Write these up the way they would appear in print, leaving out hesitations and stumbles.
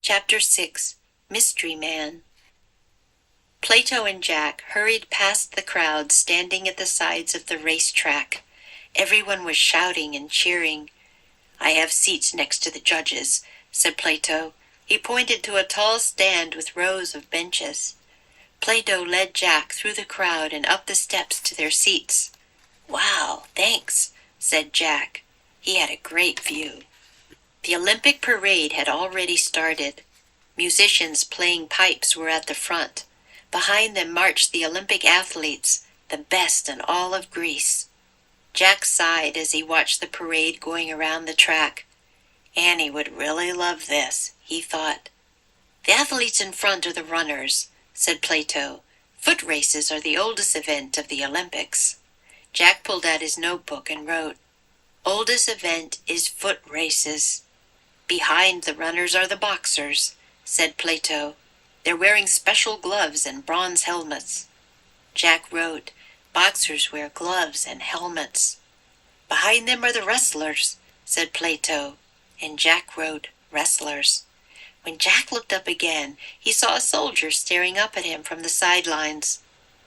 Chapter 6. Mystery Man. Plato and Jack hurried past the crowd standing at the sides of the racetrack. Everyone was shouting and cheering. "I have seats next to the judges," said Plato. He pointed to a tall stand with rows of benches. Plato led Jack through the crowd and up the steps to their seats. "Wow, thanks," said Jack. He had a great view. The Olympic parade had already started. Musicians playing pipes were at the front. Behind them marched the Olympic athletes, the best in all of Greece. Jack sighed as he watched the parade going around the track. Annie would really love this, he thought. "The athletes in front are the runners," said Plato. "Foot races are the oldest event of the Olympics." Jack pulled out his notebook and wrote, "Oldest event is foot races." "Behind the runners are the boxers," said Plato. "They're wearing special gloves and bronze helmets." Jack wrote, "Boxers wear gloves and helmets." "Behind them are the wrestlers," said Plato, and Jack wrote, "Wrestlers." When Jack looked up again, he saw a soldier staring up at him from the sidelines.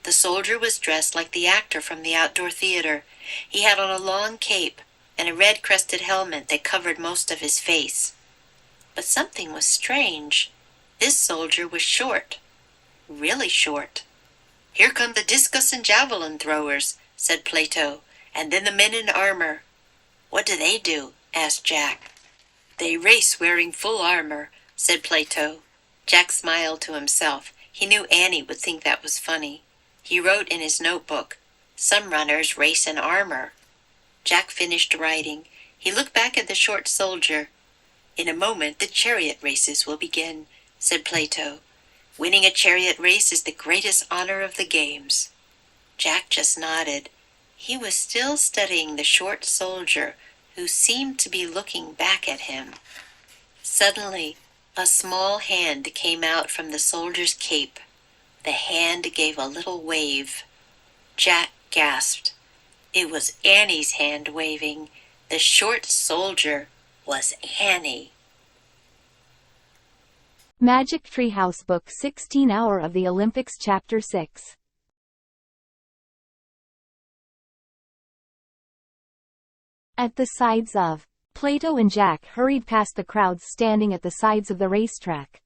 The soldier was dressed like the actor from the outdoor theater. He had on a long cape and a red-crested helmet that covered most of his face. But something was strange. This soldier was short, really short. "Here come the discus and javelin throwers," said Plato, "and then the men in armor." "What do they do?" asked Jack. "They race wearing full armor," said Plato. Jack smiled to himself. He knew Annie would think that was funny. He wrote in his notebook, "Some runners race in armor." Jack finished writing. He looked back at the short soldier. "In a moment the chariot races will begin," said Plato. "Winning a chariot race is the greatest honor of the games." Jack just nodded. He was still studying the short soldier who seemed to be looking back at him. Suddenly, a small hand came out from the soldier's cape. The hand gave a little wave. Jack gasped. It was Annie's hand waving. The short soldier was Annie. ㅣ매직트리하우스 Book 16 Hour of the Olympics Chapter 6. At the sides of. Plato and Jack hurried past the crowds standing at the sides of the racetrack.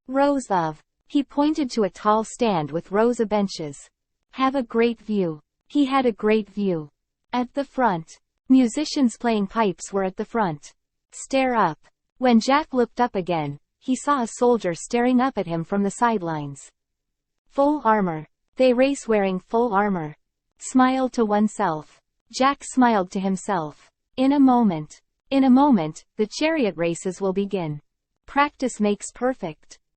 Rows of. He pointed to a tall stand with rows of benches. Have a great view. He had a great view. At the front. Musicians playing pipes were at the front. Stare up. When Jack looked up again, he saw a soldier staring up at him from the sidelines. Full armor. They race wearing full armor. Smile to oneself. Jack smiled to himself. In a moment, the chariot races will begin. Practice makes perfect.